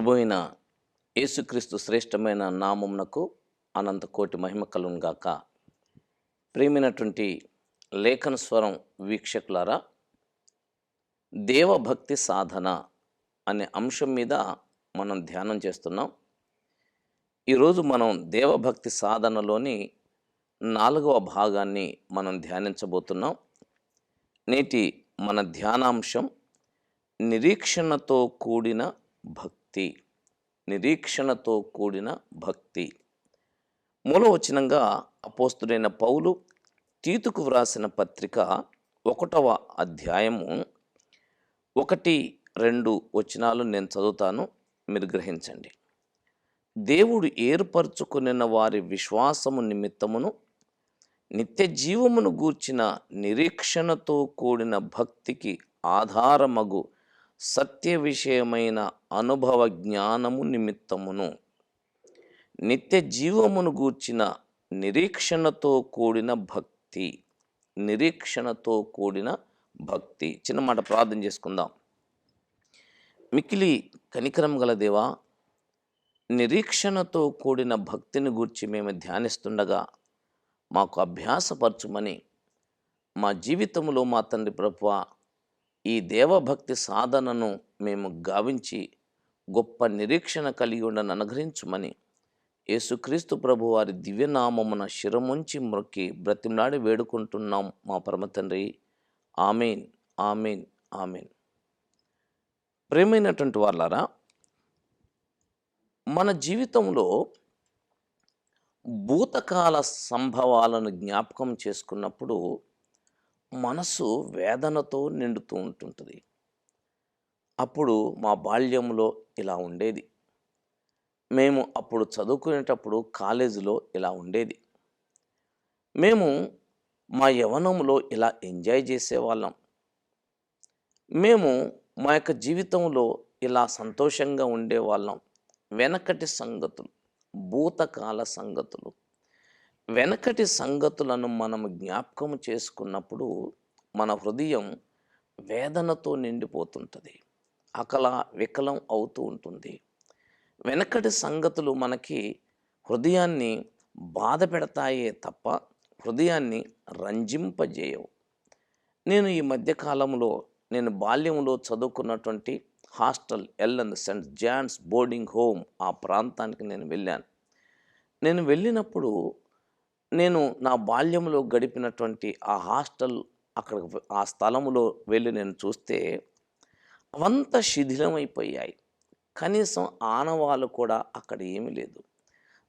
ప్రభు అయిన యేసుక్రీస్తు శ్రేష్టమైన నామమునకు అనంత కోటి మహిమ కలుగును గాక. ప్రియమైనటువంటి లేఖన స్వరం వీక్షకులారా, దేవభక్తి సాధన అనే అంశం మీద మనం ధ్యానం చేస్తున్నాం. ఈరోజు మనం దేవభక్తి సాధనలోని 4వ భాగాన్ని మనం ధ్యానించబోతున్నాం. నేటి మన ధ్యానాంశం నిరీక్షణతో కూడిన భక్తి. నిరీక్షణతో కూడిన భక్తి. మూలవచనంగా అపోస్తుడైన పౌలు తీతుకు వ్రాసిన పత్రిక 1వ అధ్యాయము 1-2 వచనాలు నేను చదువుతాను, మీరు గ్రహించండి. దేవుడు ఏర్పరచుకున్న వారి విశ్వాసము నిమిత్తమును నిత్య జీవమును గూర్చిన నిరీక్షణతో కూడిన భక్తికి ఆధారమగు సత్య విషయమైన అనుభవ జ్ఞానము నిమిత్తమును, నిత్య జీవమును గూర్చిన నిరీక్షణతో కూడిన భక్తి. నిరీక్షణతో కూడిన భక్తి. చిన్న మాట ప్రార్థన చేసుకుందాం. మిక్కిలి కనికరం గల దేవా, నిరీక్షణతో కూడిన భక్తిని గూర్చి మేము ధ్యానిస్తుండగా మాకు అభ్యాసపరచుమని, మా జీవితంలో మా తండ్రి ప్రభువా, ఈ దేవభక్తి సాధనను మేము గావించి గొప్ప నిరీక్షణ కలిగి ఉండని అనుగ్రహించుమని యేసుక్రీస్తు ప్రభు వారి దివ్యనామమున శిరముంచి మొక్కి బ్రతిమలాడి వేడుకుంటున్నాం మా పరమ తండ్రి. ఆమేన్, ఆమేన్, ఆమేన్. ప్రేమైనటువంటి వాళ్ళారా, మన జీవితంలో భూతకాల సంభవాలను జ్ఞాపకం చేసుకున్నప్పుడు మనసు వేదనతో నిండుతూ ఉంటుంటుంది. అప్పుడు మా బాల్యంలో ఇలా ఉండేది, మేము అప్పుడు చదువుకునేటప్పుడు కాలేజీలో ఇలా ఉండేది, మేము మా యవ్వనంలో ఇలా ఎంజాయ్ చేసేవాళ్ళం, మేము మా యొక్క జీవితంలో ఇలా సంతోషంగా ఉండేవాళ్ళం. వెనకటి సంగతులు, భూతకాల సంగతులు, వెనకటి సంగతులను మనం జ్ఞాపకం చేసుకున్నప్పుడు మన హృదయం వేదనతో నిండిపోతుంటుంది, వికలం అవుతూ ఉంటుంది. వెనకటి సంగతులు మనకి హృదయాన్ని బాధ పెడతాయే తప్ప హృదయాన్ని రంజింపజేయవు. నేను ఈ మధ్యకాలంలో నేను బాల్యంలో చదువుకున్నటువంటి hostel LN saint John's boarding home, ఆ ప్రాంతానికి నేను వెళ్ళాను. నేను వెళ్ళినప్పుడు నేను నా బాల్యంలో గడిపినటువంటి ఆ హాస్టల్, అక్కడ ఆ స్థలంలో వెళ్ళి నేను చూస్తే అవంతా శిథిలమైపోయాయి. కనీసం ఆనవాళ్ళు కూడా అక్కడ ఏమీ లేదు.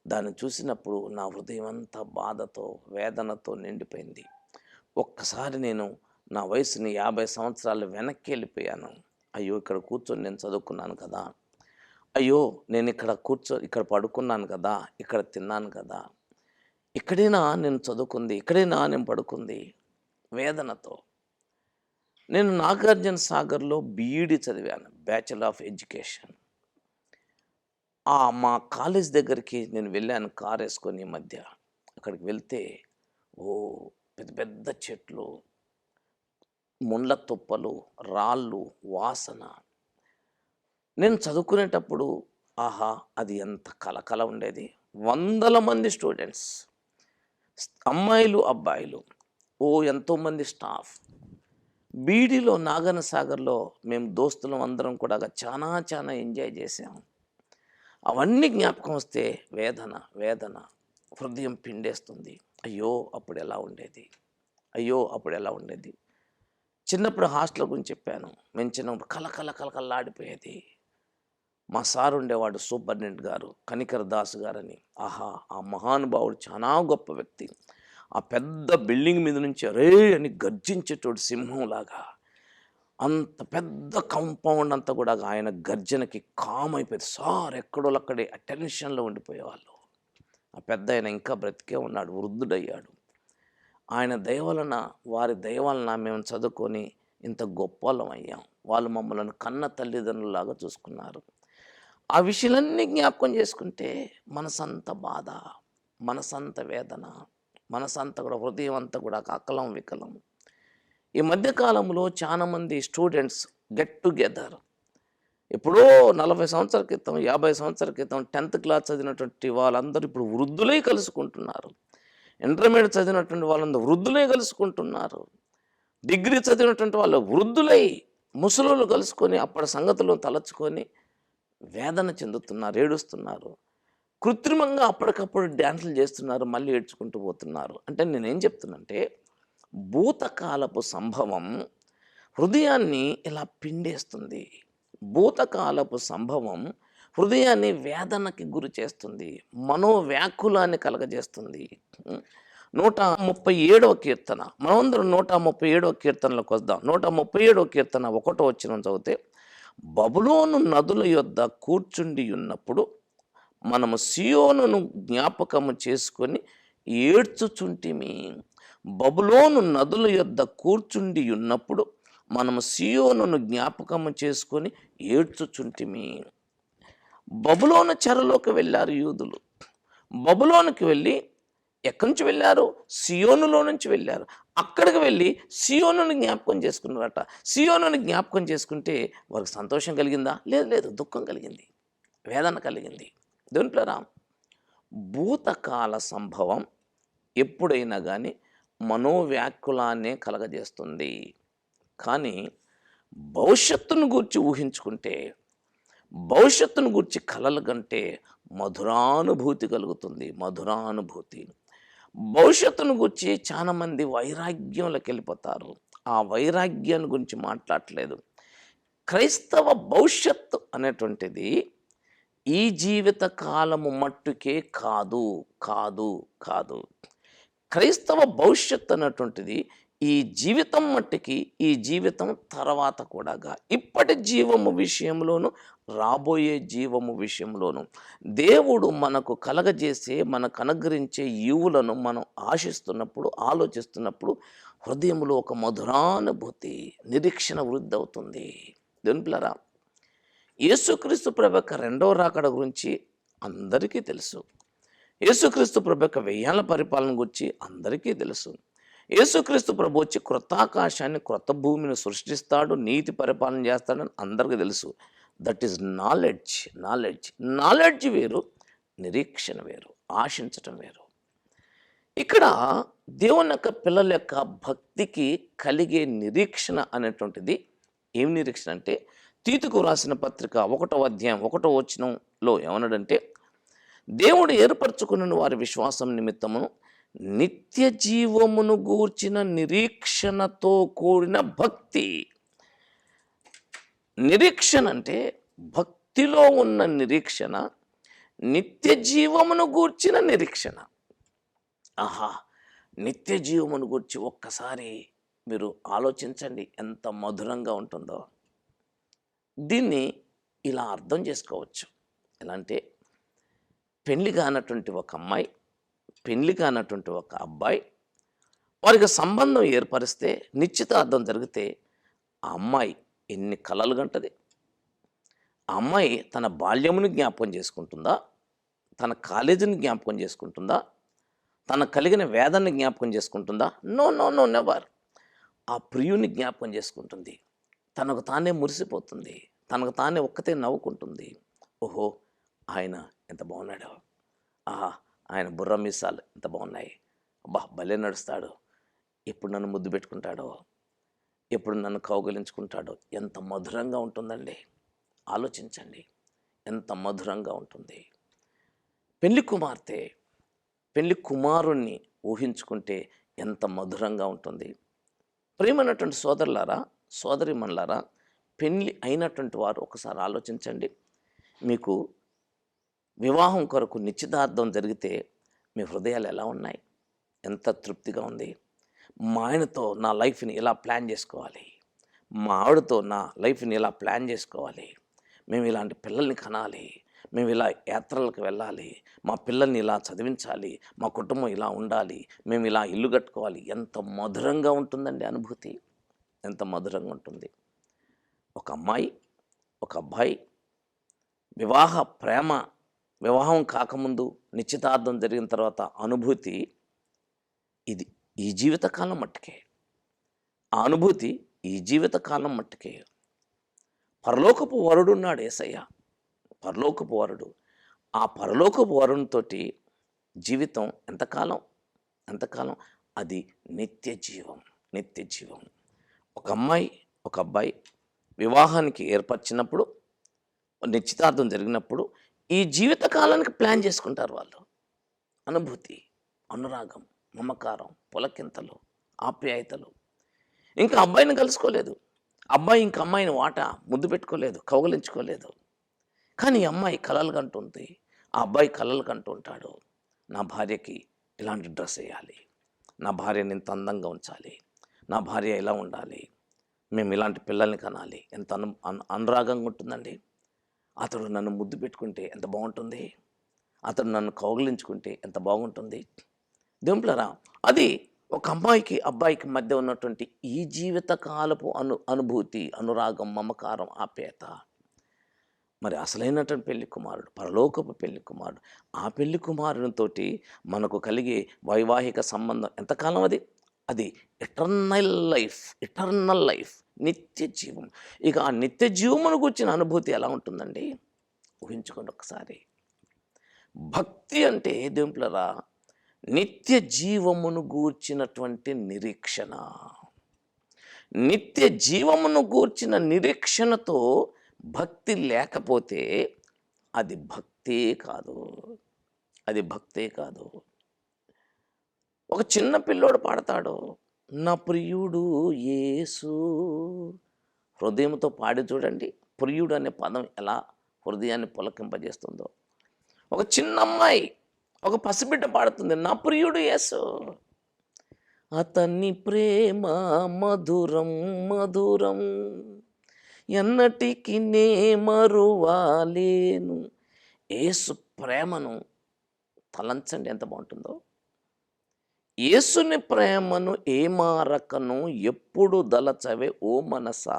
దాన్ని చూసినప్పుడు నా హృదయం అంతా బాధతో వేదనతో నిండిపోయింది. ఒక్కసారి నేను నా వయసుని 50 సంవత్సరాలు వెనక్కి వెళ్ళిపోయాను. అయ్యో, ఇక్కడ కూర్చొని నేను చదువుకున్నాను కదా, అయ్యో నేను ఇక్కడ పడుకున్నాను కదా, ఇక్కడ తిన్నాను కదా, ఇక్కడైనా నేను చదువుకుంది, ఇక్కడైనా నేను పడుకుంది. వేదనతో నేను నాగార్జున సాగర్లో బీఈడి చదివాను, బ్యాచిలర్ ఆఫ్ ఎడ్యుకేషన్. మా కాలేజ్ దగ్గరికి నేను వెళ్ళాను కారు వేసుకొని. ఈ మధ్య అక్కడికి వెళ్తే పెద్ద పెద్ద చెట్లు, ముండ్ల తుప్పలు, రాళ్ళు, వాసన. నేను చదువుకునేటప్పుడు అది ఎంత కలకల ఉండేది. వందల మంది స్టూడెంట్స్, అమ్మాయిలు అబ్బాయిలు, ఎంతోమంది స్టాఫ్. బీడీలో నాగార్జున సాగర్లో మేము దోస్తులం అందరం కూడా చాలా చాలా ఎంజాయ్ చేసాము. అవన్నీ జ్ఞాపకం వస్తే వేదన వేదన, హృదయం పిండేస్తుంది. అయ్యో అప్పుడు ఎలా ఉండేది, అయ్యో అప్పుడు ఎలా ఉండేది. చిన్నప్పుడు హాస్టల్ గురించి చెప్పాను. మేము చిన్నప్పుడు కలకల్లాడిపోయేది. మా సార్ ఉండేవాడు, సూపరింటెండెంట్ గారు, కనికర దాస్ గారని. ఆ మహానుభావుడు చాలా గొప్ప వ్యక్తి. ఆ పెద్ద బిల్డింగ్ మీద నుంచి అరే అని గర్జించేటోడు సింహంలాగా. అంత పెద్ద కాంపౌండ్ అంతా కూడా ఆయన గర్జనకి కామ్ అయిపోయింది. సార్ ఎక్కడోళ్ళక్కడే అటెన్షన్లో ఉండిపోయేవాళ్ళు. ఆ పెద్ద ఆయన ఇంకా బ్రతికే ఉన్నాడు, వృద్ధుడయ్యాడు. ఆయన దయవలన, వారి దయవలన మేము చదువుకొని ఇంత గొప్పలం అయ్యాం. వాళ్ళు మమ్మల్ని కన్న తల్లిదండ్రులాగా చూసుకున్నారు. ఆ విషయాలన్నీ జ్ఞాపకం చేసుకుంటే మనసంత బాధ, మనసంత వేదన, మనసంతా కూడా, హృదయం అంతా కూడా అకలం వికలం. ఈ మధ్యకాలంలో చాలామంది స్టూడెంట్స్ గెట్ టుగెదర్ ఎప్పుడో 40 సంవత్సరాల క్రితం, 50 సంవత్సరాల క్రితం 10th క్లాస్ చదివినటువంటి వాళ్ళందరూ ఇప్పుడు వృద్ధులై కలుసుకుంటున్నారు. ఇంటర్మీడియట్ చదివినటువంటి వాళ్ళందరూ వృద్ధులై కలుసుకుంటున్నారు. డిగ్రీ చదివినటువంటి వాళ్ళు వృద్ధులై ముసలోళ్ళు కలుసుకొని అప్పటి సంగతులను తలచుకొని వేదన చెందుతున్నారు, ఏడుస్తున్నారు. కృత్రిమంగా అప్పటికప్పుడు డ్యాన్సులు చేస్తున్నారు, మళ్ళీ ఏడ్చుకుంటూ పోతున్నారు. అంటే నేనేం చెప్తున్నానంటే, భూతకాలపు సంభవం హృదయాన్ని ఇలా పిండేస్తుంది. భూతకాలపు సంభవం హృదయాన్ని వేదనకి గురి చేస్తుంది, మనోవ్యాకులాన్ని కలగజేస్తుంది. 137వ కీర్తన, మనమందరం 137వ కీర్తనలోకి వద్దాం. 137వ కీర్తన 1వ వచనం చదివితే, బబులోను నదుల యొద్ద కూర్చుండి ఉన్నప్పుడు మనము సియోనును జ్ఞాపకము చేసుకొని ఏడ్చుచుంటిమి. బబులోను నదుల యొద్ద కూర్చుండి ఉన్నప్పుడు మనము సియోనును జ్ఞాపకము చేసుకొని ఏడ్చుచుంటిమి. బబులోను చెరలోకి వెళ్ళారు యూదులు. బబులోనుకి వెళ్ళి ఎక్కడి నుంచి వెళ్ళారు? సియోనులో నుంచి వెళ్ళారు. అక్కడికి వెళ్ళి సియోనుని జ్ఞాపకం చేసుకున్నారట. సియోనుని జ్ఞాపకం చేసుకుంటే వారికి సంతోషం కలిగిందా? లేదు లేదు, దుఃఖం కలిగింది, వేదన కలిగింది. దేవునిప్లరా, భూతకాల సంభవం ఎప్పుడైనా కానీ మనోవ్యాకులాన్నే కలగజేస్తుంది. కానీ భవిష్యత్తును గూర్చి ఊహించుకుంటే, భవిష్యత్తును గూర్చి కలలు కంటే మధురానుభూతి కలుగుతుంది, మధురానుభూతి. భవిష్యత్తును గురించి చాలామంది వైరాగ్యంలోకి వెళ్ళిపోతారు. ఆ వైరాగ్యాన్ని గురించి మాట్లాడట్లేదు. క్రైస్తవ భవిష్యత్తు అనేటువంటిది ఈ జీవిత కాలము మట్టుకే కాదు, కాదు, కాదు. క్రైస్తవ భవిష్యత్తు అనేటువంటిది ఈ జీవితం మట్టికి, ఈ జీవితం తర్వాత కూడాగా, ఇప్పటి జీవము విషయంలోను, రాబోయే జీవము విషయంలోను దేవుడు మనకు కలగజేసే, మనకు అనుగ్రహించే ఈవులను మనం ఆశిస్తున్నప్పుడు, ఆలోచిస్తున్నప్పుడు హృదయంలో ఒక మధురానుభూతి, నిరీక్షణ వృద్ధి అవుతుంది. దేవునిప్లరా, యేసుక్రీస్తు ప్రభు యొక్క రెండవ రాకడ గురించి అందరికీ తెలుసు. యేసుక్రీస్తు ప్రభు యొక్క 1000 ఏళ్ల పరిపాలన గురించి అందరికీ తెలుసు. యేసుక్రీస్తు ప్రభు వచ్చి క్రొత్త ఆకాశాన్ని, క్రొత్త భూమిని సృష్టిస్తాడు, నీతి పరిపాలన చేస్తాడని అందరికీ తెలుసు. That is knowledge. నాలెడ్జ్ వేరు, నిరీక్షణ వేరు, ఆశించటం వేరు. ఇక్కడ దేవుని యొక్క పిల్లల యొక్క భక్తికి కలిగే నిరీక్షణ అనేటువంటిది ఏం నిరీక్షణ అంటే, తీతుకు రాసిన పత్రిక 1వ అధ్యాయం 1వ వచనంలో ఏమన్నాడంటే, దేవుడు ఏర్పరచుకున్న వారి విశ్వాసం నిమిత్తము నిత్య జీవమును గూర్చిన నిరీక్షణతో కూడిన భక్తి. నిరీక్షణ అంటే భక్తిలో ఉన్న నిరీక్షణ, నిత్య జీవమును గూర్చిన నిరీక్షణ. ఆహా, నిత్య జీవమును గూర్చి ఒక్కసారి మీరు ఆలోచించండి, ఎంత మధురంగా ఉంటుందో. దీన్ని ఇలా అర్థం చేసుకోవచ్చు. ఎలా అంటే, పెళ్లి కానటువంటి ఒక అమ్మాయి, పెళ్లి కానటువంటి ఒక అబ్బాయి, వారికి సంబంధం ఏర్పరిస్తే, నిశ్చితార్థం జరిగితే, ఆ అమ్మాయి ఎన్ని కలలు కంటది. ఆ అమ్మాయి తన బాల్యమును జ్ఞాపకం చేసుకుంటుందా? తన కాలేజీని జ్ఞాపకం చేసుకుంటుందా? తనకు కలిగిన వేదనని జ్ఞాపకం చేసుకుంటుందా? No no no, never. ఆ ప్రియుని జ్ఞాపకం చేసుకుంటుంది. తనకు తానే మురిసిపోతుంది, తనకు తానే ఒక్కతే నవ్వుకుంటుంది. ఓహో, ఆయన ఎంత బాగున్నాడో, ఆహా, ఆయన బుర్ర మీసాలు ఎంత బాగున్నాయి, అబ్బా భలే నడుస్తాడు, ఎప్పుడు నన్ను ముద్దు పెట్టుకుంటాడో, ఎప్పుడు నన్ను కౌగిలించుకుంటాడో. ఎంత మధురంగా ఉంటుందండి, ఆలోచించండి, ఎంత మధురంగా ఉంటుంది. పెళ్లి కుమార్తె, పెళ్లి కుమారుణ్ణి ఊహించుకుంటే ఎంత మధురంగా ఉంటుంది. ప్రియమైనటువంటి సోదరులారా, సోదరిమణులారా, పెళ్లి అయినటువంటి వారు ఒకసారి ఆలోచించండి. మీకు వివాహం కొరకు నిశ్చితార్థం జరిగితే మీ హృదయాలు ఎలా ఉన్నాయి? ఎంత తృప్తిగా ఉంది? మా ఆయనతో నా లైఫ్ని ఇలా ప్లాన్ చేసుకోవాలి, మా ఆవిడతో నా లైఫ్ని ఇలా ప్లాన్ చేసుకోవాలి, మేము ఇలాంటి పిల్లల్ని కనాలి, మేము ఇలా యాత్రలకు వెళ్ళాలి, మా పిల్లల్ని ఇలా చదివించాలి, మా కుటుంబం ఇలా ఉండాలి, మేము ఇలా ఇల్లు కట్టుకోవాలి. ఎంత మధురంగా ఉంటుందండి అనుభూతి, ఎంత మధురంగా ఉంటుంది. ఒక అమ్మాయి, ఒక అబ్బాయి వివాహం కాకముందు, నిశ్చితార్థం జరిగిన తర్వాత అనుభూతి ఇది ఈ జీవితకాలం మట్టుకే. ఆ అనుభూతి ఈ జీవితకాలం మట్టుకే. పరలోకపు వరుడున్నాడు యేసయ్య, పరలోకపు వరుడు. ఆ పరలోకపు వరునితోటి జీవితం ఎంతకాలం? ఎంతకాలం? అది నిత్య జీవం, నిత్య జీవం. ఒక అమ్మాయి, ఒక అబ్బాయి వివాహానికి ఏర్పరిచినప్పుడు, నిశ్చితార్థం జరిగినప్పుడు ఈ జీవిత కాలానికి ప్లాన్ చేసుకుంటారు వాళ్ళు. అనుభూతి, అనురాగం, మమకారం, పులకింతలు, ఆప్యాయతలు. ఇంకా అబ్బాయిని కలుసుకోలేదు, అబ్బాయి ఇంకా అమ్మాయిని ముద్దు పెట్టుకోలేదు, కౌగలించుకోలేదు. కానీ ఈ అమ్మాయి కలలు కంటుంది, ఆ అబ్బాయి కలలు కంటుంటాడు. నా భార్యకి ఇలాంటి డ్రెస్ వేయాలి, నా భార్యని ఇంత అందంగా ఉంచాలి, నా భార్య ఇలా ఉండాలి, మేము ఇలాంటి పిల్లల్ని కనాలి. ఎంత అనురాగంగా ఉంటుందండి. అతడు నన్ను ముద్దు పెట్టుకుంటే ఎంత బాగుంటుంది, అతడు నన్ను కౌగిలించుకుంటే ఎంత బాగుంటుంది. దింపులరా, అది ఒక అమ్మాయికి అబ్బాయికి మధ్య ఉన్నటువంటి ఈ జీవిత కాలపు అనుభూతి, అనురాగం, మమకారం, ఆప్యాయత. మరి అసలైనటువంటి పెళ్లి కుమారుడు, పరలోకపు పెళ్లి కుమారుడు. ఆ పెళ్లి కుమారునితోటి మనకు కలిగే వైవాహిక సంబంధం ఎంతకాలం? అది ఎటర్నల్ లైఫ్, ఎటర్నల్ లైఫ్, నిత్య జీవం. ఇక ఆ నిత్య జీవమును కూర్చిన అనుభూతి ఎలా ఉంటుందండి? ఊహించుకోండి ఒకసారి. భక్తి అంటే దింపులరా నిత్య జీవమును గూర్చినటువంటి నిరీక్షణ. నిత్య జీవమును గూర్చిన నిరీక్షణతో భక్తి లేకపోతే అది భక్తే కాదు, అది భక్తే కాదు. ఒక చిన్న పిల్లోడు పాడతాడు, నా ప్రియుడు యేసు. హృదయంతో పాడి చూడండి, ప్రియుడు అనే పదం ఎలా హృదయాన్ని పులకింపజేస్తుందో. ఒక చిన్న అమ్మాయి, ఒక పసిబిడ్డ పాడుతుంది, నా ప్రియుడు యేసు. అతన్ని ప్రేమ మధురం మధురం, ఎన్నటికి నే మరువాలేను. యేసు ప్రేమను తలంచండి, ఎంత బాగుంటుందో. యేసుని ప్రేమను ఏమారకను ఎప్పుడు దలచవే ఓ మనసా,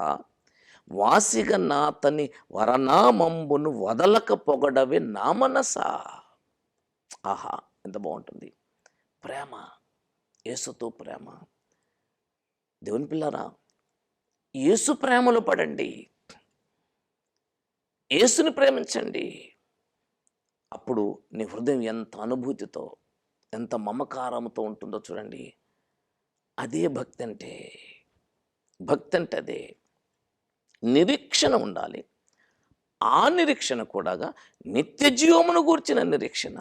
వాసిగ నాతని వరనామంబును వదలక పొగడవే నా మనసా. ఆహా, ఎంత బాగుంటుంది ప్రేమ, యేసుతో ప్రేమ. దేవుని పిల్లరా, యేసు ప్రేమలో పడండి, యేసుని ప్రేమించండి. అప్పుడు నీ హృదయం ఎంత అనుభూతితో, ఎంత మమకారంతో ఉంటుందో చూడండి. అదే భక్తి అంటే. భక్తి అంటే అదే. నిరీక్షణ ఉండాలి. ఆ నిరీక్షణ కూడా నిత్య జీవమును గూర్చిన నిరీక్షణ.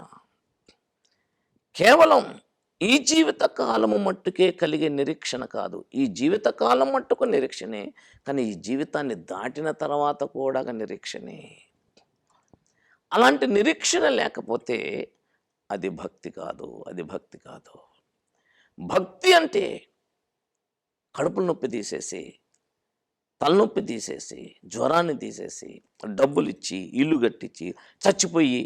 కేవలం ఈ జీవిత కాలము మట్టుకే కలిగే నిరీక్షణ కాదు. ఈ జీవిత కాలం మట్టుకు నిరీక్షణే, కానీ ఈ జీవితాన్ని దాటిన తర్వాత కూడా నిరీక్షణే. అలాంటి నిరీక్షణ లేకపోతే అది భక్తి కాదు, అది భక్తి కాదు. భక్తి అంటే కడుపుల నొప్పి తీసేసి, తలనొప్పి తీసేసి, జ్వరాన్ని తీసేసి, డబ్బులు ఇచ్చి, ఇల్లు కట్టించి, చచ్చిపోయి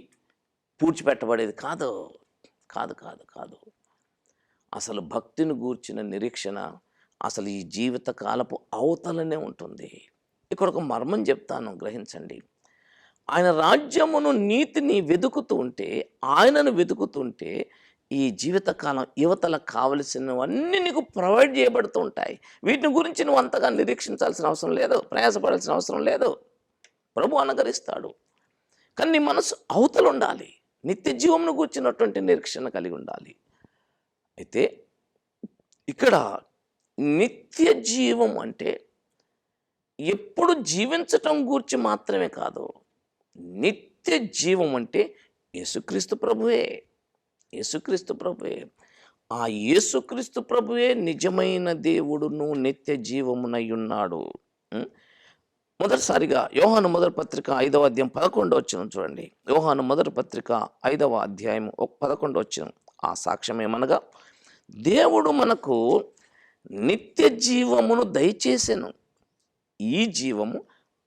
పూడ్చిపెట్టబడేది కాదు, కాదు కాదు కాదు. అసలు భక్తిని గూర్చిన నిరీక్షణ అసలు ఈ జీవిత కాలపు అవతలనే ఉంటుంది. ఇక్కడ ఒక మర్మం చెప్తాను, గ్రహించండి. ఆయన రాజ్యమును నీతిని వెతుకుతూ ఉంటే, ఆయనను వెతుకుతుంటే ఈ జీవితకాలం యువతల కావలసినవన్నీ నీకు ప్రొవైడ్ చేయబడుతూ ఉంటాయి. వీటిని గురించి నువ్వు అంతగా నిరీక్షించాల్సిన అవసరం లేదు, ప్రయాసపడాల్సిన అవసరం లేదు. ప్రభు అనుగ్రహిస్తాడు. కానీ నీ మనసు అవతలు ఉండాలి, నిత్య జీవమును కూర్చున్నటువంటి నిరీక్షణ కలిగి ఉండాలి. అయితే ఇక్కడ నిత్య జీవం అంటే ఎప్పుడు జీవించటం గూర్చి మాత్రమే కాదు. నిత్య జీవం అంటే యేసుక్రీస్తు ప్రభువే, యేసుక్రీస్తు ప్రభువే. ఆ యేసుక్రీస్తు ప్రభువే నిజమైన దేవుడును నిత్య జీవమునై ఉన్నాడు. మొదటిసారిగా యోహాను మొదటి పత్రిక 5వ అధ్యాయం 11వ వచనం చూడండి. యోహాను మొదటి పత్రిక 5వ అధ్యాయం 11వ వచనం. ఆ సాక్ష్యం ఏమనగా, దేవుడు మనకు నిత్య జీవమును దయచేసెను, ఈ జీవము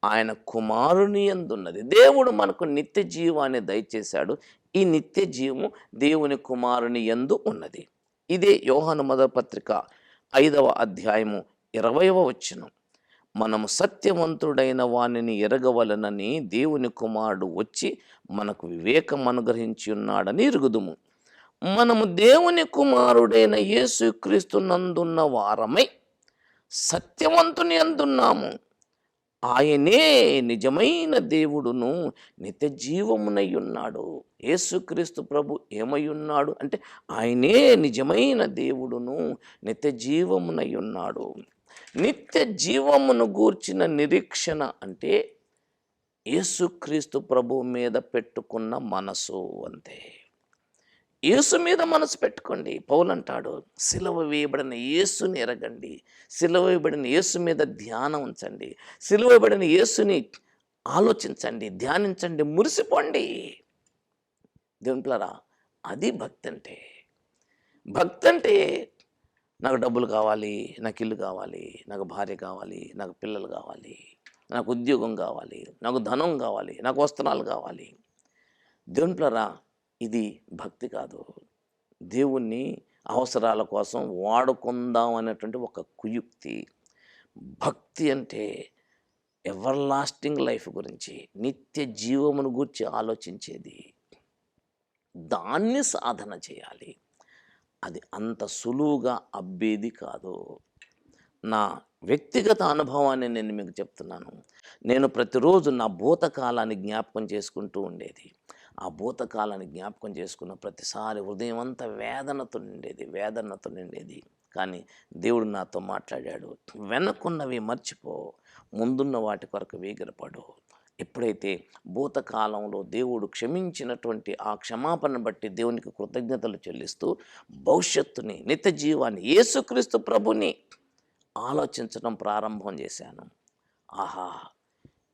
ఆయన కుమారుని యందున్నది. దేవుడు మనకు నిత్య జీవాన్ని దయచేశాడు. ఈ నిత్య జీవము దేవుని కుమారుని యందు ఉన్నది. ఇదే యోహాను మొదటి పత్రిక 5వ అధ్యాయము 20వ వచనం. మనము సత్యవంతుడైన వానిని ఎరగవలనని దేవుని కుమారుడు వచ్చి మనకు వివేకం అనుగ్రహించి ఉన్నాడని ఎరుగుదుము. మనము దేవుని కుమారుడైన యేసుక్రీస్తు నందున్న వారమై సత్యవంతుని అందున్నాము. ఆయనే నిజమైన దేవుడును నిత్య జీవమునై ఉన్నాడు. యేసుక్రీస్తు ప్రభు ఏమై ఉన్నాడు అంటే ఆయనే నిజమైన దేవుడును నిత్య జీవమునై ఉన్నాడు. నిత్య జీవమును గూర్చిన నిరీక్షణ అంటే యేసుక్రీస్తు ప్రభు మీద పెట్టుకున్న మనసు అంతే. యేసు మీద మనసు పెట్టుకోండి. పౌలు అంటాడు, సిలువ వేయబడిన యేసుని ఎరగండి, సిలువ వేయబడిన యేసు మీద ధ్యానం ఉంచండి, సిలువ వేయబడిన యేసుని ఆలోచించండి, ధ్యానించండి, మురిసిపోండి. దేవుని పిల్లరా, అది భక్తి అంటే. భక్తి అంటే నాకు డబ్బులు కావాలి, నాకు ఇల్లు కావాలి, నాకు భార్య కావాలి, నాకు పిల్లలు కావాలి, నాకు ఉద్యోగం కావాలి, నాకు ధనం కావాలి, నాకు వస్త్రాలు కావాలి. దేవుని పిల్లరా, ఇది భక్తి కాదు. దేవుణ్ణి అవసరాల కోసం వాడుకుందాం అనేటువంటి ఒక కుయుక్తి. భక్తి అంటే ఎవర్ లాస్టింగ్ లైఫ్ గురించి, నిత్య జీవమును గురించి ఆలోచించేది. దాన్ని సాధన చేయాలి. అది అంత సులువుగా అబ్బేది కాదు. నా వ్యక్తిగత అనుభవాన్ని నేను మీకు చెప్తున్నాను. నేను ప్రతిరోజు నా భూతకాలాన్ని జ్ఞాపకం చేసుకుంటూ ఉండేది. ఆ భూతకాలాన్ని జ్ఞాపకం చేసుకున్న ప్రతిసారి హృదయం అంతా వేదనతో నిండేది. కానీ దేవుడు నాతో మాట్లాడాడు, వెనక్కున్నవి మర్చిపో, ముందున్న వాటి కొరకు వేగిరపడు. ఎప్పుడైతే భూతకాలంలో దేవుడు క్షమించినటువంటి ఆ క్షమాపణను బట్టి దేవునికి కృతజ్ఞతలు చెల్లిస్తూ భవిష్యత్తుని, నిత్య జీవాన్ని, యేసుక్రీస్తు ప్రభుని ఆలోచించడం ప్రారంభం చేశాను. ఆహా,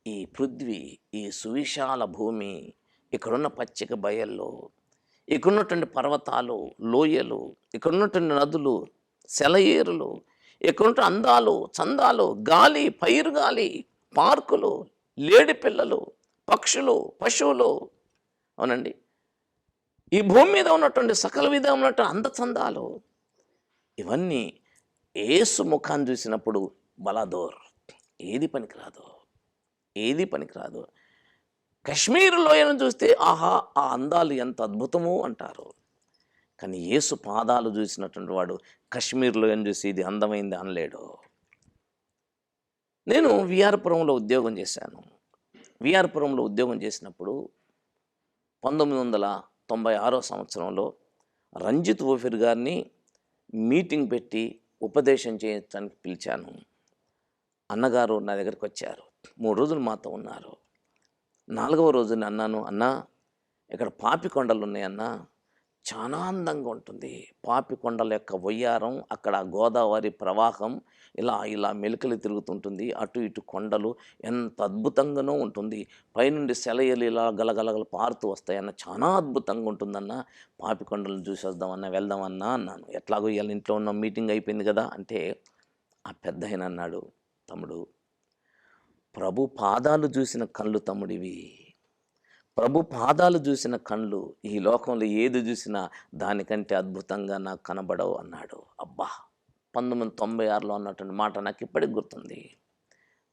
ఈ పృథ్వీ, ఈ సువిశాల భూమి, ఇక్కడున్న పచ్చిక బయళ్ళు, ఇక్కడున్నటువంటి పర్వతాలు, లోయలు, ఇక్కడున్నటువంటి నదులు, సెలయేరులు, ఇక్కడున్న అందాలు, చందాలు, గాలి, పైరు గాలి, పార్కులు, లేడి పిల్లలు, పక్షులు, పశువులు, అవునండి, ఈ భూమి మీద ఉన్నటువంటి సకల విధమైనటువంటి అందచందాలు, ఇవన్నీ యేసు ముఖాన్ని చూసినప్పుడు బలాదోర్, ఏది పనికిరాదు. కశ్మీర్ లోయను చూస్తే ఆహా, ఆ అందాలు ఎంత అద్భుతమో అంటారు. కానీ యేసు పాదాలు చూసినటువంటి వాడు కశ్మీర్ లోయను చూసి ఇది అందమైంది అనలేడు. నేను విఆర్పురంలో ఉద్యోగం చేశాను. విఆర్పురంలో ఉద్యోగం చేసినప్పుడు 1996 సంవత్సరంలో రంజిత్ ఓఫిర్ గారిని మీటింగ్ పెట్టి ఉపదేశం చేయడానికి పిలిచాను. అన్నగారు నా దగ్గరికి వచ్చారు. 3 రోజులు మాతో ఉన్నారు. 4వ రోజున అన్నాను, అన్నా ఇక్కడ పాపికొండలు ఉన్నాయన్నా, చాలా అందంగా ఉంటుంది. పాపికొండల యొక్క వయ్యారం, అక్కడ గోదావరి ప్రవాహం ఇలా మెలికలు తిరుగుతుంటుంది, అటు ఇటు కొండలు ఎంత అద్భుతంగానో ఉంటుంది, పైనుండి సెలయేలు ఇలా గలగలగలు పారుతూ వస్తాయన్న, చాలా అద్భుతంగా ఉంటుందన్న, పాపికొండలను చూసి వద్దామన్నా, వెళ్దామన్నా అన్నాను. ఎట్లాగో ఇవాళ ఇంట్లో ఉన్న మీటింగ్ అయిపోయింది కదా అంటే, ఆ పెద్ద ఆయన అన్నాడు, తమ్ముడు, ప్రభు పాదాలు చూసిన కళ్ళు తమ్ముడివి, ప్రభు పాదాలు చూసిన కళ్ళు ఈ లోకంలో ఏది చూసినా దానికంటే అద్భుతంగా నాకు కనబడవు అన్నాడు. అబ్బా, 1996లో అన్నటువంటి మాట నాకు ఇప్పటికి గుర్తుంది.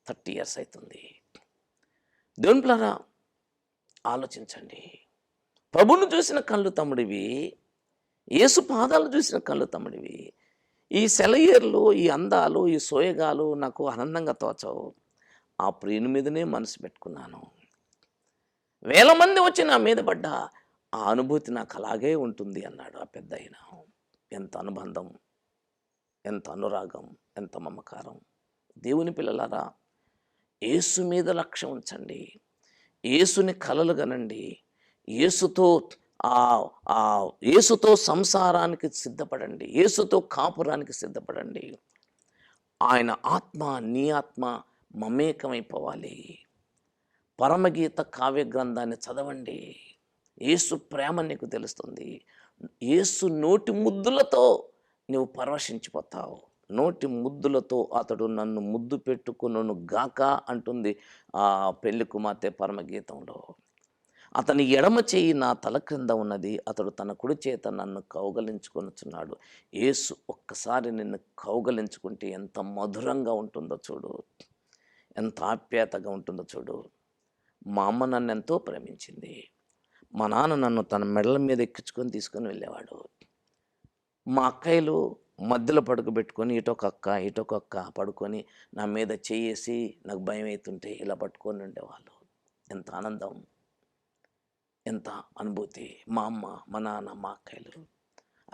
30 years అవుతుంది. దేవుని పిల్లరా, ఆలోచించండి. ప్రభును చూసిన కళ్ళు తమ్ముడివి, యేసు పాదాలు చూసిన కళ్ళు తమ్ముడివి. ఈ సెలయేర్లు, ఈ అందాలు, ఈ సోయగాలు నాకు ఆనందంగా తోచవు. ఆ ప్రియుని మీదనే మనసు పెట్టుకున్నాను. 1000 మంది వచ్చి నా మీద పడ్డా ఆ అనుభూతి నాకు అలాగే ఉంటుంది అన్నాడు ఆ పెద్ద ఆయన. ఎంత అనుబంధం, ఎంత అనురాగం, ఎంత మమకారం. దేవుని పిల్లలారా, యేసు మీద లక్ష్యం ఉంచండి, యేసుని కలలు కనండి, యేసుతో సంసారానికి సిద్ధపడండి, యేసుతో కాపురానికి సిద్ధపడండి. ఆయన ఆత్మ, నీ ఆత్మ మమేకమైపోవాలి. పరమగీత కావ్య గ్రంథాన్ని చదవండి. యేసు ప్రేమ నీకు తెలుస్తుంది. యేసు నోటి ముద్దులతో నువ్వు పరవశించిపోతావు. నోటి ముద్దులతో అతడు నన్ను ముద్దు పెట్టుకును గాక అంటుంది ఆ పెళ్లి కుమార్తె పరమగీతంలో. అతని ఎడమ చేయి నా తల క్రింద ఉన్నది, అతడు తన కుడి చేత నన్ను కౌగలించుకొనుచున్నాడు. యేసు ఒక్కసారి నిన్ను కౌగలించుకుంటే ఎంత మధురంగా ఉంటుందో చూడు, ఎంత ఆప్యాయతగా ఉంటుందో చూడు. మా అమ్మ నన్ను ఎంతో ప్రేమించింది. మా నాన్న నన్ను తన మెడల మీద ఎక్కించుకొని తీసుకొని వెళ్ళేవాడు. మా అక్కయ్యలు, మధ్యలో పడుకోబెట్టుకొని ఇటొక అక్క పడుకొని నా మీద చేయేసి నాకు భయం అవుతుంటే ఇలా పట్టుకొని ఉండేవాళ్ళు. ఎంత ఆనందం, ఎంత అనుభూతి. మా అమ్మ, మా నాన్న, మా అక్కయ్యలు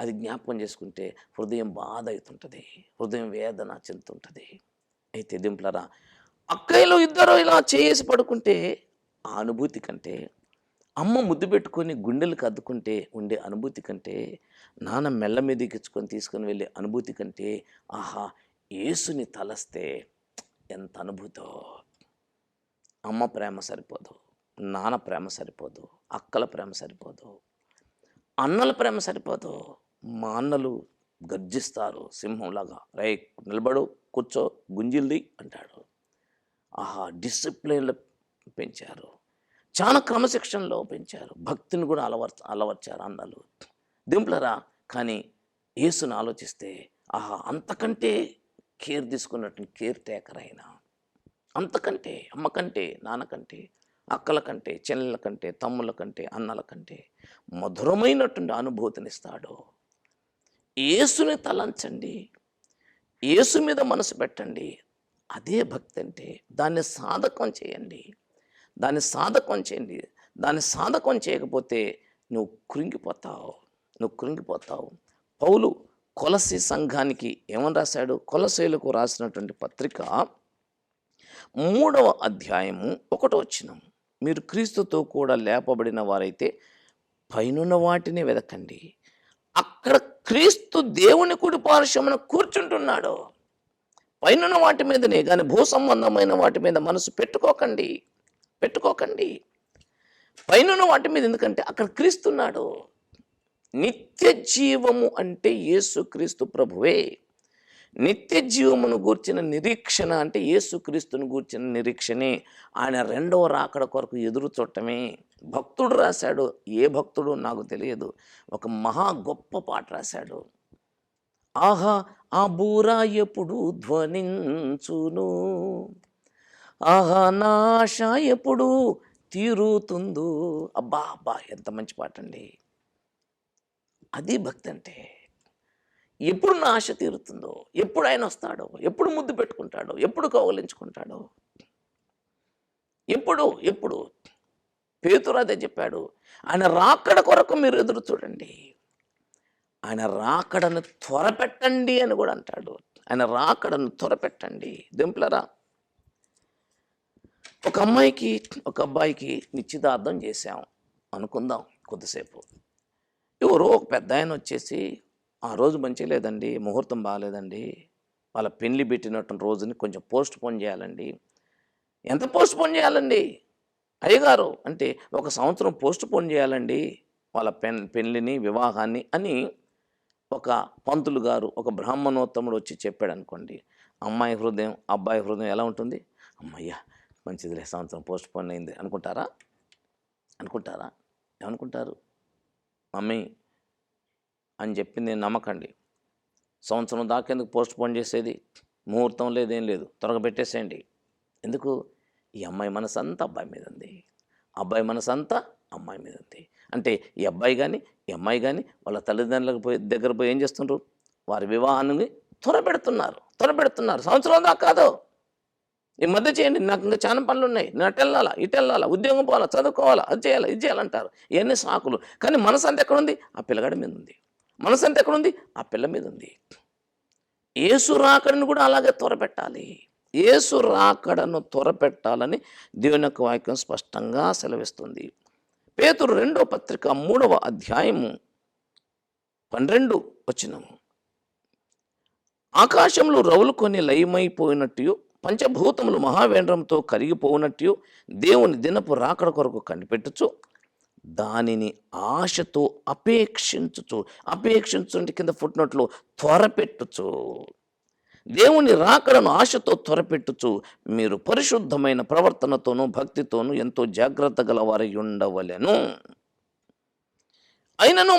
అది జ్ఞాపకం చేసుకుంటే హృదయం బాధ అవుతుంటుంది, హృదయం వేదన చెందుతుంటుంది. అయితే దింపులరా, అక్కయ్యలు ఇద్దరు ఇలా చేసి పడుకుంటే ఆ అనుభూతి కంటే, అమ్మ ముద్దు పెట్టుకొని గుండెలకు అద్దుకుంటే ఉండే అనుభూతి కంటే, నాన్న మెల్ల మీదకిచ్చుకొని తీసుకొని వెళ్ళే అనుభూతి కంటే, ఆహా యేసుని తలస్తే ఎంత అనుభూతో. అమ్మ ప్రేమ సరిపోదు, నాన్న ప్రేమ సరిపోదు, అక్కల ప్రేమ సరిపోదు, అన్నల ప్రేమ సరిపోదు. మా అన్నలు గర్జిస్తారు సింహంలాగా, రే నిలబడు, కూర్చో, గుంజిల్ది అంటాడు. ఆహా డిసిప్లిన్లో పెంచారు, చాలా క్రమశిక్షణలో పెంచారు, భక్తిని కూడా అలవర్చారు అన్నలు. దింపులరా, కానీ యేసుని ఆలోచిస్తే ఆహా అంతకంటే కేర్ తీసుకున్నట్టు కేర్ టేకర్ అయినా, అంతకంటే అమ్మ కంటే, నాన్న కంటే, అక్కల కంటే, చెల్లెల కంటే, తమ్ముళ్ళ కంటే, అన్నల కంటే మధురమైనటువంటి అనుభూతినిస్తాడు. యేసుని తలంచండి, యేసు మీద మనసు పెట్టండి. అదే భక్తి అంటే. దాన్ని సాధకం చేయండి, దాన్ని సాధకం చేయండి. దాన్ని సాధకం చేయకపోతే నువ్వు కృంగిపోతావు. పౌలు కొలసి సంఘానికి ఏమని రాశాడు? కొలసీలకు రాసినటువంటి పత్రిక 3వ అధ్యాయము 1వ వచనం, మీరు క్రీస్తుతో కూడా లేపబడిన వారైతే పైనున్న వాటిని వెదకండి, అక్కడ క్రీస్తు దేవుని కుడి పార్శ్వమున కూర్చుంటున్నాడు. పైనున్న వాటి మీదనే కానీ భూ సంబంధమైన వాటి మీద మనసు పెట్టుకోకండి. పైనున్న వాటి మీద, ఎందుకంటే అక్కడ క్రీస్తున్నాడు. నిత్య జీవము అంటే యేసు క్రీస్తు ప్రభువే. నిత్య జీవమును గూర్చిన నిరీక్షణ అంటే యేసుక్రీస్తును గూర్చిన నిరీక్షనే. ఆయన రెండవ రాకడ కొరకు ఎదురు చూడటమే. భక్తుడు రాశాడు, ఏ భక్తుడు నాకు తెలియదు, ఒక మహా గొప్ప పాట రాశాడు. ఆహా ఆ బూరా ఎప్పుడు ధ్వనించును, ఆహా నా ఆశ ఎప్పుడు తీరుతుందో. అబ్బా ఎంత మంచి పాట అండి. అది భక్తి అంటే. ఎప్పుడు నా ఆశ తీరుతుందో, ఎప్పుడు ఆయన వస్తాడో, ఎప్పుడు ముద్దు పెట్టుకుంటాడో, ఎప్పుడు కౌగిలించుకుంటాడో, ఎప్పుడు పేతురు అదే చెప్పాడు, ఆయన రాకడ కొరకు మీరు ఎదురు చూడండి, ఆయన రాకడను త్వరపెట్టండి అని కూడా అంటాడు. ఆయన రాకడను త్వరపెట్టండి. దింపులరా, ఒక అమ్మాయికి ఒక అబ్బాయికి నిశ్చితార్థం చేశాం అనుకుందాం. కొద్దిసేపు ఎవరో ఒక పెద్ద ఆయన వచ్చేసి, ఆ రోజు మంచిగా లేదండి, ముహూర్తం బాగాలేదండి, వాళ్ళ పెళ్లి పెట్టినటువంటి రోజుని కొంచెం పోస్ట్ పోన్ చేయాలండి. ఎంత పోస్ట్ పోన్ చేయాలండి అయ్యగారు అంటే, 1 సంవత్సరం పోస్ట్ పోన్ చేయాలండి వాళ్ళ పెళ్ళిని, వివాహాన్ని అని ఒక పంతులు గారు, ఒక బ్రాహ్మణోత్తముడు వచ్చి చెప్పాడు అనుకోండి. అమ్మాయి హృదయం, అబ్బాయి హృదయం ఎలా ఉంటుంది? అమ్మయ్యా మంచిదిలే, సంవత్సరం పోస్ట్ పోన్ అయింది అనుకుంటారా? ఏమనుకుంటారు? మమ్మీ అని చెప్పింది నేను నమ్మకండి. సంవత్సరం దాకా ఎందుకు పోస్ట్ పోన్ చేసేది? ముహూర్తం లేదేం లేదు, త్వరగా పెట్టేసేయండి. ఎందుకు? ఈ అమ్మాయి మనసు అంతా అబ్బాయి మీద ఉంది, అబ్బాయి మనసు అంతా అమ్మాయి మీద ఉంది. అంటే ఈ అబ్బాయి కానీ ఈ అమ్మాయి కానీ వాళ్ళ తల్లిదండ్రులకు దగ్గర పోయి ఏం చేస్తుండ్రు? వారి వివాహాన్ని త్వరపెడుతున్నారు. సంవత్సరం దాకా కాదు, ఈ మధ్య చేయండి, నాకు ఇంకా చాలా పనులు ఉన్నాయి, నేను అటు వెళ్ళాలా, ఇటు వెళ్ళాలా, ఉద్యోగం పోవాలా, చదువుకోవాలా, అది చేయాలా, ఇది చేయాలంటారు. ఇవన్నీ సాకులు. కానీ మనసు అంతా ఎక్కడుంది? ఆ పిల్లగాడి మీద ఉంది. మనసు అంతా ఎక్కడుంది? ఆ పిల్ల మీద ఉంది. యేసు రాకడను కూడా అలాగే త్వరపెట్టాలి. యేసు రాకడను త్వరపెట్టాలని దేవుని యొక్క వాక్యం స్పష్టంగా సెలవిస్తుంది. పేతురు 2వ పత్రిక 3వ అధ్యాయము 12 వచనము, ఆకాశంలో రవులుకొని లయమైపోయినట్టు, పంచభూతములు మహావేంద్రంతో కరిగిపోయినట్టు దేవుని దినపు రాకడ కొరకు కనిపెట్టుచు దానిని ఆశతో అపేక్షించుంటే కింద ఫుట్నోట్లో త్వరపెట్టుచు, దేవుని రాకడను ఆశతో త్వరపెట్టుచు మీరు పరిశుద్ధమైన ప్రవర్తనతోనూ భక్తితోనూ ఎంతో జాగ్రత్త గలవారై ఉండవలెను. అయినను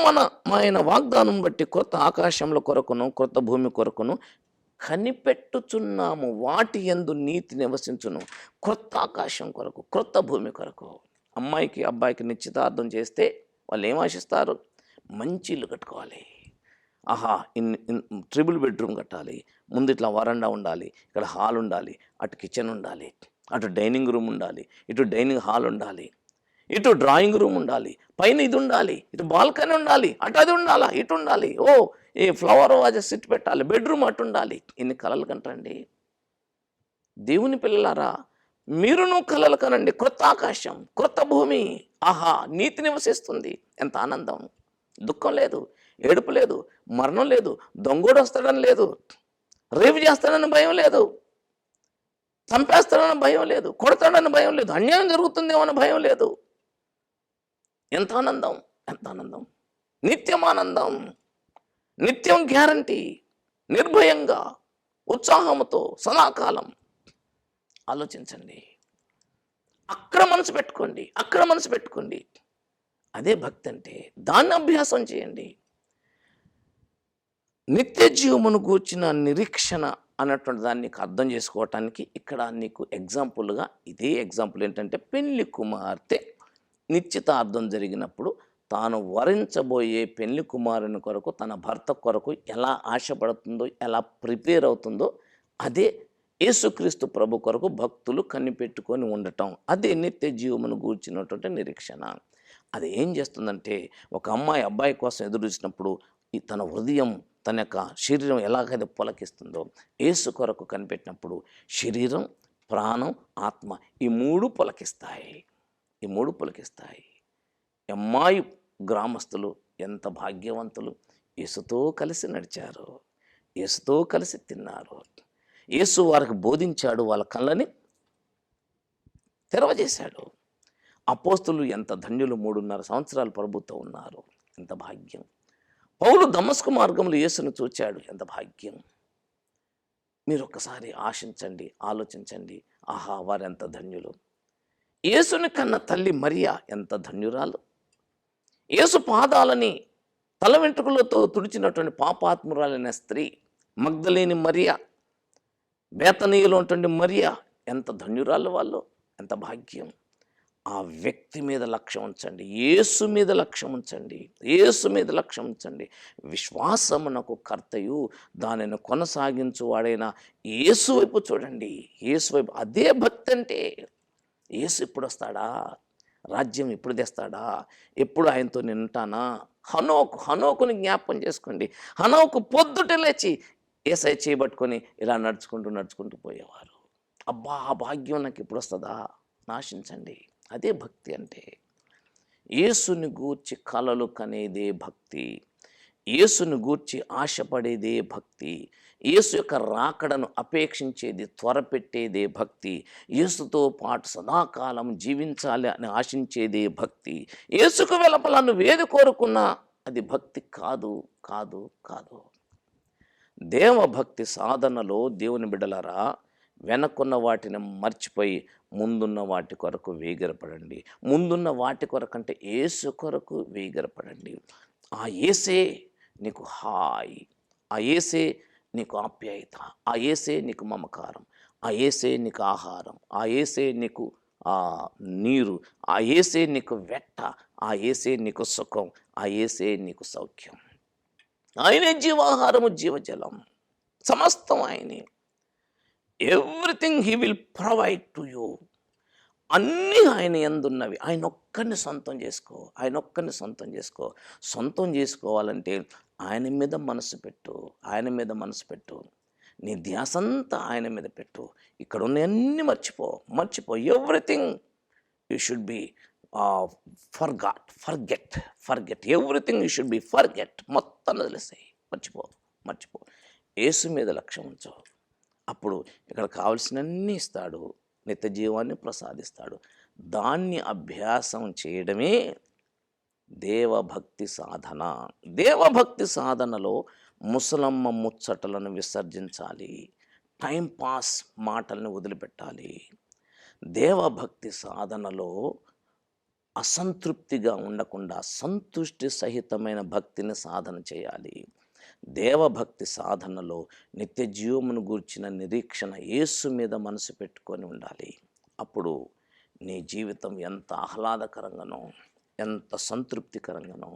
ఆయన వాగ్దానం బట్టి కొత్త ఆకాశముల కొరకును కొత్త భూమి కొరకును కనిపెట్టుచున్నాము, వాటి యందు నీతి నివసించును. క్రొత్త ఆకాశం కొరకు, క్రొత్త భూమి కొరకు. అమ్మాయికి అబ్బాయికి నిశ్చితార్థం చేస్తే వాళ్ళు ఏం ఆశిస్తారు? మంచి ఇల్లు కట్టుకోవాలి, ఆహా! ట్రిపుల్ బెడ్రూమ్ కట్టాలి. ముందు ఇట్లా వరండా ఉండాలి. ఇక్కడ హాల్ ఉండాలి. అటు కిచెన్ ఉండాలి. అటు డైనింగ్ రూమ్ ఉండాలి. ఇటు డైనింగ్ హాల్ ఉండాలి. ఇటు డ్రాయింగ్ రూమ్ ఉండాలి. పైన ఇది ఉండాలి. ఇటు బాల్కనీ ఉండాలి. అటు అది ఉండాలా, ఇటు ఉండాలి. ఈ ఫ్లవర్ వాజెస్ ఇటు పెట్టాలి. బెడ్రూమ్ అటు ఉండాలి. ఇన్ని కలలు కంటండి. దేవుని పిల్లలారా, మీరును కలలు కనండి. క్రొత్త ఆకాశం, క్రొత్త భూమి. ఆహా! నీతి నివసిస్తుంది. ఎంత ఆనందం. దుఃఖం లేదు, ఏడుపు లేదు, మరణం లేదు, దొంగోడు వస్తాడని లేదు, రేపు చేస్తాడని భయం లేదు, చంపేస్తాడని భయం లేదు, కొడతాడని భయం లేదు, అన్యాయం జరుగుతుందేమో అని భయం లేదు. ఎంత ఆనందం, ఎంత ఆనందం. నిత్యం ఆనందం, నిత్యం గ్యారంటీ, నిర్భయంగా, ఉత్సాహంతో సదాకాలం. ఆలోచించండి. అక్కడ మనసు పెట్టుకోండి, అక్కడ మనసు పెట్టుకోండి. అదే భక్తి అంటే. దాన్ని అభ్యాసం చేయండి. నిత్య జీవమును గూర్చిన నిరీక్షణ అన్నటువంటి దాన్ని నీకు అర్థం చేసుకోవటానికి ఇక్కడ నీకు ఎగ్జాంపుల్గా ఇదే ఎగ్జాంపుల్ ఏంటంటే, పెళ్లి కుమార్తె నిశ్చితార్థం జరిగినప్పుడు తాను వరించబోయే పెళ్లి కుమారుని కొరకు తన భర్త కొరకు ఎలా ఆశపడుతుందో, ఎలా ప్రిపేర్ అవుతుందో, అదే యేసుక్రీస్తు ప్రభు కొరకు భక్తులు కనిపెట్టుకొని ఉండటం. అదే నిత్య జీవమును గూర్చినటువంటి నిరీక్షణ. అది ఏం చేస్తుందంటే, ఒక అమ్మాయి అబ్బాయి కోసం ఎదురు చూసినప్పుడు తన హృదయం, తన యొక్క శరీరం ఎలాగైతే పులకిస్తుందో, యేసు కొరకు కనిపెట్టినప్పుడు శరీరం, ప్రాణం, ఆత్మ ఈ మూడు పులకిస్తాయి. ఈ మూడు పులకిస్తాయి. అమ్మాయి గ్రామస్తులు ఎంత భాగ్యవంతులు. యేసుతో కలిసి నడిచారు, యేసుతో కలిసి తిన్నారు. యేసు వారికి బోధించాడు, వాళ్ళ కళ్ళని తెరవజేశాడు. అపోస్తులు ఎంత ధన్యులు. 3.5 సంవత్సరాలు ప్రభుతో ఉన్నారు. ఎంత భాగ్యం. పౌలు దమస్కు మార్గంలో యేసును చూచాడు. ఎంత భాగ్యం. మీరు ఒక్కసారి ఆశించండి, ఆలోచించండి. ఆహా! వారెంత ధన్యులు. యేసుని కన్న తల్లి మరియా ఎంత ధన్యురాలు. యేసు పాదాలని తల వెంట్రుకలతో తుడిచినటువంటి పాపాత్మురాలైన స్త్రీ మగ్దలేని మరియా, బేతనీయులో ఉన్నటువంటి మరియా ఎంత ధన్యురాలు వాళ్ళు. ఎంత భాగ్యం. ఆ వ్యక్తి మీద లక్ష్యం ఉంచండి. యేసు మీద లక్ష్యం ఉంచండి. యేసు మీద లక్ష్యం ఉంచండి. విశ్వాసమునకు కర్తయు దానిని కొనసాగించువాడైన యేసు వైపు చూడండి. యేసు వైపు. అదే భక్తి అంటే. యేసు ఎప్పుడు వస్తాడా? రాజ్యం ఎప్పుడు తెస్తాడా? ఎప్పుడు ఆయనతో నేను ఉంటానా? హనోకుని జ్ఞాపకం చేసుకోండి. హనోకు పొద్దుటే లేచి యేసయ్య చేయబట్టుకొని ఇలా నడుచుకుంటూ పోయేవారు. అబ్బా! ఆ భాగ్యం నాకు ఎప్పుడు వస్తుందా? నాశించండి. అదే భక్తి అంటే. యేసుని గూర్చి కలలు కనేదే భక్తి. యేసుని గూర్చి ఆశపడేదే భక్తి. యేసు యొక్క రాకడను అపేక్షించేది, త్వరపెట్టేదే భక్తి. యేసుతో పాటు సదాకాలం జీవించాలి అని ఆశించేదే భక్తి. యేసుకు వెలుపల నువ్వేది కోరుకున్నా అది భక్తి కాదు, కాదు, కాదు. దేవభక్తి సాధనలో దేవుని బిడ్డలారా, వెనకున్న వాటిని మర్చిపోయి ముందున్న వాటి కొరకు వేగిరపడండి. ముందున్న వాటి కొరకు అంటే యేసు కొరకు వేగిరపడండి. ఆ యేసే నీకు హాయి, ఆ యేసే నీకు ఆప్యాయత, ఆ యేసే నీకు మమకారం, ఆ యేసే నీకు ఆహారం, ఆ యేసే నీకు నీరు, ఆ యేసే నీకు వెట్ట, ఆ యేసే నీకు సుఖం, ఆ యేసే నీకు సౌఖ్యం. ఆయనే జీవాహారము, జీవజలం, సమస్తం ఆయనే. Everything he will provide to you. అన్నీ ఆయన యందున్నవి. ఆయన ఒక్కరిని సొంతం చేసుకో, ఆయన ఒక్కరిని సొంతం చేసుకో. సొంతం చేసుకోవాలంటే ఆయన మీద మనసు పెట్టు, ఆయన మీద మనసు పెట్టు. నీ ధ్యాసంతా ఆయన మీద పెట్టు. ఇక్కడ ఉన్నవన్నీ మర్చిపో. Everything you should be forget everything you should be forget. మొత్తం వదిలేసాయి. మర్చిపో. యేసు మీద లక్ష్యం ఉంచు. అప్పుడు ఇక్కడ కావలసినన్నీ ఇస్తాడు, నిత్య జీవాన్ని ప్రసాదిస్తాడు. దాన్ని అభ్యాసం చేయడమే దేవభక్తి సాధన. దేవభక్తి సాధనలో ముసలమ్మ ముచ్చటలను విసర్జించాలి. టైంపాస్ మాటలను వదిలిపెట్టాలి. దేవభక్తి సాధనలో అసంతృప్తిగా ఉండకుండా సంతుష్టి సహితమైన భక్తిని సాధన చేయాలి. దేవభక్తి సాధనలో నిత్య జీవమును గూర్చిన నిరీక్షణ, యేసు మీద మనసు పెట్టుకొని ఉండాలి. అప్పుడు నీ జీవితం ఎంత ఆహ్లాదకరంగానో, ఎంత సంతృప్తికరంగానో,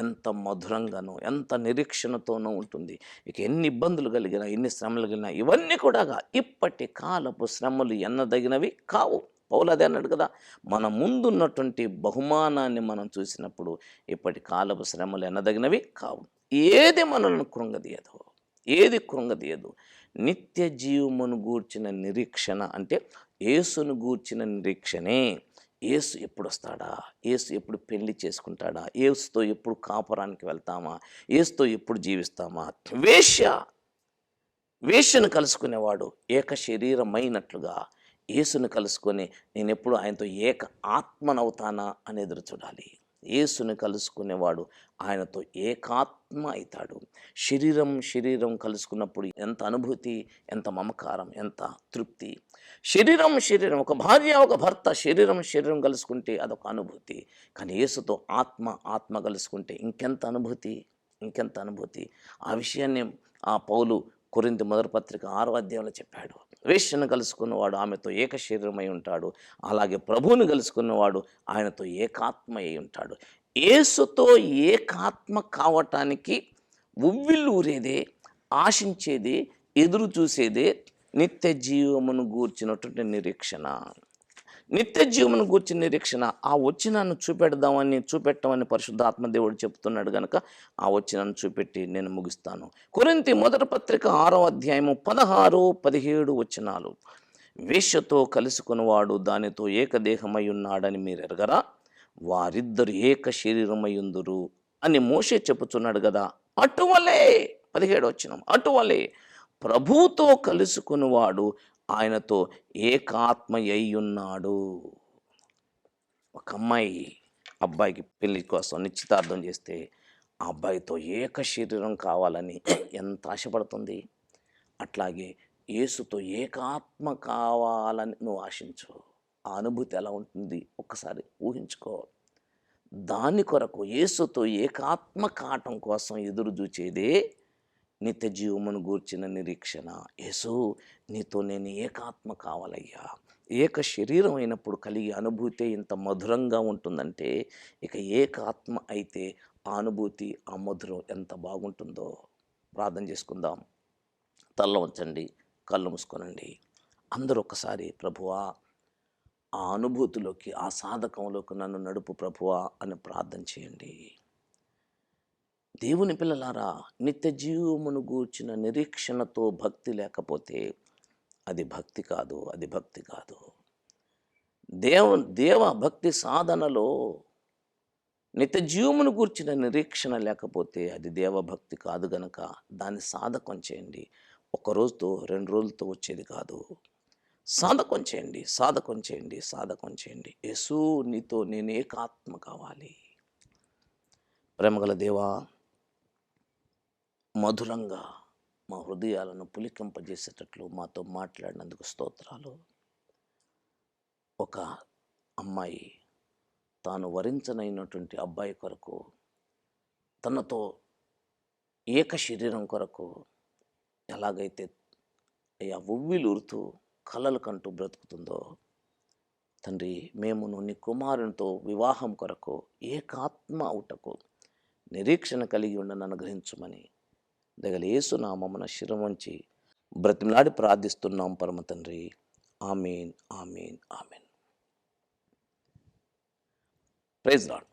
ఎంత మధురంగానో ఎంత నిరీక్షణతోనో ఉంటుంది. ఇక ఎన్ని ఇబ్బందులు కలిగినా ఎన్ని శ్రమలు కలిగినా ఇవన్నీ కూడా ఇప్పటి కాలపు శ్రమలు ఎన్నదగినవి కావు. పౌలు అదే అన్నాడు కదా, మన ముందున్నటువంటి బహుమానాన్ని మనం చూసినప్పుడు ఇప్పటి కాలపు శ్రమలు ఎన్నదగినవి కావు. ఏది మనల్ని కృంగదీయదు, ఏది కృంగదీయదు. నిత్య జీవమును గూర్చిన నిరీక్షణ అంటే యేసును గూర్చిన నిరీక్షణే. యేసు ఎప్పుడు వస్తాడా, యేసు ఎప్పుడు పెళ్లి చేసుకుంటాడా, యేసుతో ఎప్పుడు కాపురానికి వెళ్తామా, యేసుతో ఎప్పుడు జీవిస్తామా. వేశ్యను కలుసుకునేవాడు ఏక శరీరమైనట్లుగా యేసును కలుసుకొని నేను ఎప్పుడు ఆయనతో ఏక ఆత్మనవుతానా అని ఎదురు చూడాలి. యేసుని కలుసుకునేవాడు ఆయనతో ఏకాత్మ అవుతాడు. శరీరం కలుసుకున్నప్పుడు ఎంత అనుభూతి, ఎంత మమకారం, ఎంత తృప్తి. శరీరం ఒక భార్య ఒక భర్త శరీరం కలుసుకుంటే అదొక అనుభూతి. కానీ యేసుతో ఆత్మ కలుసుకుంటే ఇంకెంత అనుభూతి. ఆ విషయాన్ని ఆ పౌలు కొరింథీ మొదటి పత్రిక 6వ అధ్యాయంలో చెప్పాడు. వేశ్యను కలుసుకున్నవాడు ఆమెతో ఏక శరీరమై ఉంటాడు, అలాగే ప్రభువుని కలుసుకున్నవాడు ఆయనతో ఏకాత్మ అయి ఉంటాడు. యేసుతో ఏకాత్మ కావటానికి ఉవ్విళ్ళూరేదే, ఆశించేదే, ఎదురు చూసేదే నిత్య జీవమును గూర్చినటువంటి నిరీక్షణ. నిత్య జీవమును గూర్చిన నిరీక్షణ. ఆ వచ్చినాన్ని చూపెట్టమని పరిశుద్ధాత్మ దేవుడు చెప్తున్నాడు కనుక ఆ వచ్చినాన్ని చూపెట్టి నేను ముగిస్తాను. కొరింథీ మొదటి పత్రిక 6వ అధ్యాయము 16, 17 వచనాలు. వేశ్యతో కలుసుకున్నవాడు దానితో ఏకదేహమై ఉన్నాడని మీరు ఎరగరా, వారిద్దరు ఏక శరీరమయ్యుందురు అని మోషే చెప్పుచున్నాడు కదా. అటువలే 17 వచనం, అటువలే ప్రభువుతో కలుసుకున్నవాడు ఆయనతో ఏకాత్మ అయ్యున్నాడు. ఒక అమ్మాయి అబ్బాయికి పెళ్లి కోసం నిశ్చితార్థం చేస్తే ఆ అబ్బాయితో ఏక శరీరం కావాలని ఎంత ఆశపడుతుంది. అట్లాగే యేసుతో ఏకాత్మ కావాలని నువ్వు ఆశించు. ఆ అనుభూతి ఎలా ఉంటుంది ఒక్కసారి ఊహించుకో. దాని కొరకు యేసుతో ఏకాత్మ కావటం కోసం ఎదురు చూచేదే నిత్య జీవమును గూర్చిన నిరీక్షణ. యేసు నీతో నేను ఏకాత్మ కావాలయ్యా. ఏక శరీరం అయినప్పుడు కలిగే అనుభూతి ఇంత మధురంగా ఉంటుందంటే ఇక ఏకాత్మ అయితే ఆ అనుభూతి ఆ మధురం ఎంత బాగుంటుందో. ప్రార్థన చేసుకుందాం. తల్ల ఉంచండి, కళ్ళు మూసుకోనండి. అందరూ ఒకసారి ప్రభువా ఆ అనుభూతిలోకి, ఆ సాధకంలోకి నన్ను నడుపు ప్రభువా అని ప్రార్థన చేయండి. దేవుని పిల్లలారా, నిత్య జీవమును గూర్చిన నిరీక్షణతో భక్తి లేకపోతే అది భక్తి కాదు. దేవ భక్తి సాధనలో నిత్య జీవమును గూర్చిన నిరీక్షణ లేకపోతే అది దేవభక్తి కాదు గనక దాన్ని సాధకం చేయండి. 1 రోజుతో 2 రోజులతో వచ్చేది కాదు. సాధకం చేయండి. యేసు నీతో నేను ఏకాత్మ కావాలి. ప్రేమగల దేవా, మధురంగా మా హృదయాలను పులికింపజేసేటట్లు మాతో మాట్లాడినందుకు స్తోత్రాలు. ఒక అమ్మాయి తాను వరించనైనటువంటి అబ్బాయి కొరకు, తనతో ఏక శరీరం కొరకు ఎలాగైతే అయ్యా ఉవ్విలూరుతూ కలలు కంటూ బ్రతుకుతుందో తండ్రి, మేమును నీ కుమారునితో వివాహం కొరకు ఏకాత్మ అవుటకు నిరీక్షణ కలిగి ఉండని అనుగ్రహించమని దగల యేసు నామమున శిరవంచి బ్రతిమలాడి ప్రార్థిస్తున్నాం పరమ తండ్రి. ఆమేన్. Praise lord.